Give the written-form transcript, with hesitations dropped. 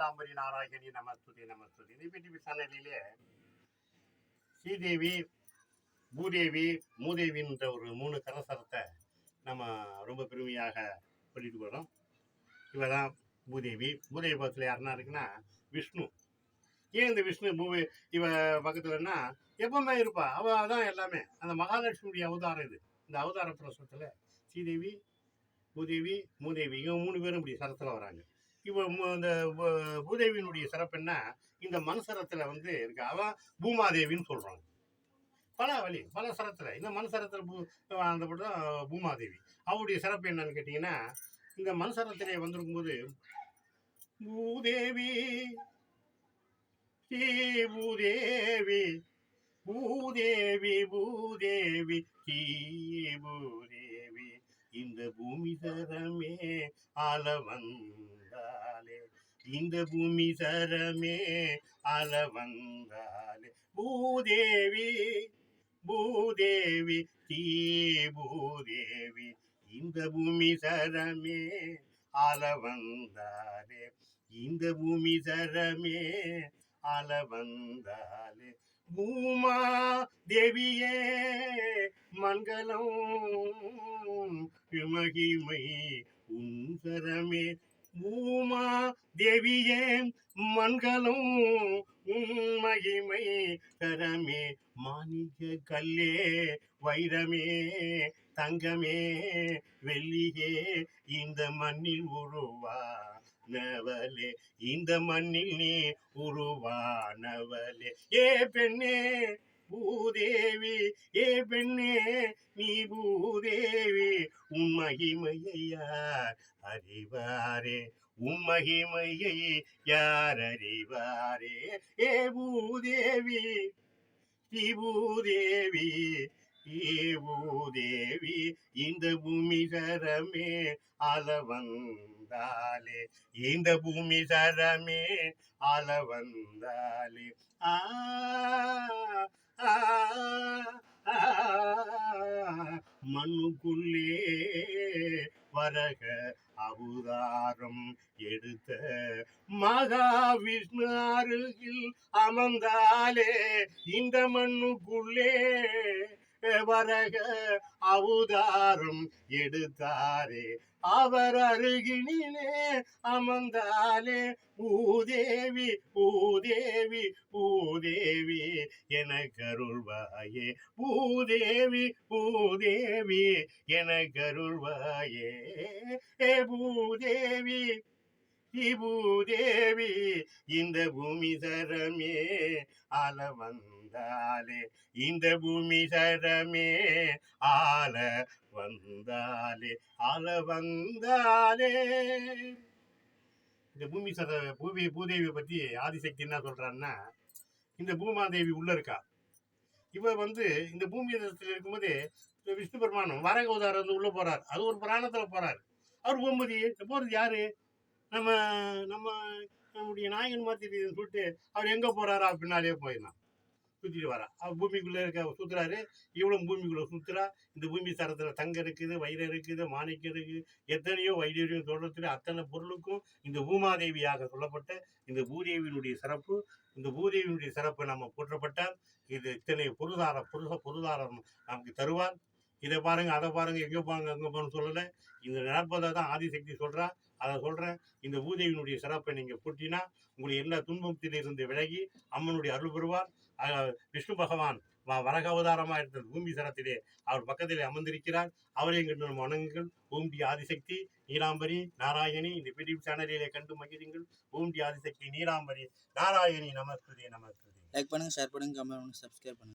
Neelambari Narayani நமஸ்துதி நமஸ்துதி. TV சேனலிலே Sridevi, Bhudevi, மூதேவின்ற ஒரு 3 கரசரத்தை நம்ம ரொம்ப பெருமையாக சொல்லிட்டு போகிறோம். இவ தான் பூதேவி. பூதேவி பக்கத்தில் யாருன்னா இருக்குன்னா விஷ்ணு. ஏன் இந்த விஷ்ணு இவ பக்கத்துலன்னா எப்பவுமே இருப்பா. அவள் தான் எல்லாமே. அந்த மகாலட்சுமியுடைய அவதாரம் இது. இந்த அவதார பிரசவத்தில் ஸ்ரீதேவி, பூதேவி, மூதேவி இவங்க 3 பேரும் இப்படி சரத்தில் வராங்க. இப்போ இந்த பூதேவியினுடைய சிறப்பு என்ன, இந்த மனுசரத்தில் வந்து இருக்கு. அவன் பூமாதேவின்னு சொல்கிறாங்க. பல சரத்தில் இந்த மனுசரத்தில் அந்த தான் பூமாதேவி. அவருடைய சிறப்பு என்னன்னு கேட்டிங்கன்னா, இந்த மனுசரத்திலே வந்திருக்கும்போது பூதேவி பூதேவி பூதேவி பூதேவி பூதேவி இந்த பூமி சரமே ஆள வந்தாலே, இந்த பூமி சரமே ஆள வந்தாலே பூதேவி பூதேவி பூதேவி இந்த பூமி சரமே ஆள வந்தாலே, இந்த பூமி சரமே ஆள வந்தாலே பூமா தேவியே மங்களம் மகிமை உன்சரமே. பூமா தேவியே மங்களம் மகிமை தரமே. மாணிக்க கல்லே வைரமே தங்கமே வெள்ளியே இந்த மண்ணில் உருவானவளே, இந்த மண்ணில் நீ உருவானவளே. ஏ பெண்ணே பூதேவி, ஏ பெண்ணே நீ பூதேவி, உன் மகிமையை யார் அறிவாரே, உன் மகிமையை யார் அறிவாரே. ஏ பூதேவி பூதேவி பூதேவி இந்த பூமி சரமே ஆள வந்தாலே, இந்த பூமி சரமே ஆள வந்தாலே. ஆ மண்ணுக்குள்ளே வரக அவதாரம் எடுத்த மகாவிஷ்ணு அருகில் அமர்ந்தாலே, இந்த மண்ணுக்குள்ளே வரக அவதாரம் எடுத்தாரே, அவர் அருகினிலே அமர்ந்தாலே பூதேவி பூதேவி பூதேவி என கருள்வாயே, பூதேவி பூதேவி என கருள்வாயே. ஏ பூதேவி பூதேவி இந்த பூமி சரமே ஆள வந்தாலே, இந்த பூமி சரமே ஆள வந்தாலே ஆள வந்தாலே. இந்த பூதேவி பத்தி ஆதிசக்தி என்ன சொல்றான்னா, இந்த பூமாதேவி உள்ள இருக்கா. இவ வந்து இந்த பூமி இருக்கும்போது விஷ்ணு பெருமானம் வரக அவதாரம் வந்து உள்ள போறார். அது ஒரு பிராணத்துல போறாரு. அவர் போகும்போது யாரு, நம்ம நம்ம நம்முடைய நாயகன் மாதிரி சொல்லிட்டு அவர் எங்க போறாரா பின்னாலே போயிடலாம், சுத்திட்டு வரா. அவர் பூமிக்குள்ள இருக்க சுத்துறாரு. இவ்வளவு பூமிக்குள்ள சுத்துறா. இந்த பூமி தரத்துல தங்கம் இருக்குது, வைரம் இருக்குது, மாணிக்கம் இருக்கு, எத்தனையோ வைடூரியம் சொல்றதுல அத்தனை பொருளுக்கும் இந்த பூமாதேவியாக சொல்லப்பட்ட இந்த பூதேவியினுடைய சிறப்பு. இந்த பூதேவியினுடைய சிறப்பு நம்ம போற்றப்பட்டால் இது இத்தனை பொருளாதாரம் நமக்கு தருவார். இதை பாருங்க, அதை பாருங்க, எங்க போங்க அங்க போன்னு சொல்லலை. இந்த நினைப்பதை தான் ஆதிசக்தி சொல்றா. அதை சொல்றேன். இந்த பூதேவியினுடைய சிறப்பை நீங்க போட்டினா உங்களுடைய எல்லா துன்பத்திலிருந்து விலகி அம்மனுடைய அருள் பெறுவார். விஷ்ணு பகவான் வரக அவதாரமா இருந்த பூமி சரத்திலே அவர் பக்கத்திலே அமர்ந்திருக்கிறார். அவரை கண்டு நம்ம வணங்குங்கள். ஓம் டி ஆதிசக்தி நீலாம்பரி நாராயணி. இந்த யூடியூப் சேனலிலே கண்டு மகிழுங்கள். ஓம் டி ஆதிசக்தி நீலாம்பரி நாராயணி நமஸ்துதே நமஸ்துதே. லைக் பண்ணுங்க, ஷேர் பண்ணுங்க, கமெண்ட் பண்ணுங்க, சப்ஸ்கிரைப் பண்ணுங்க.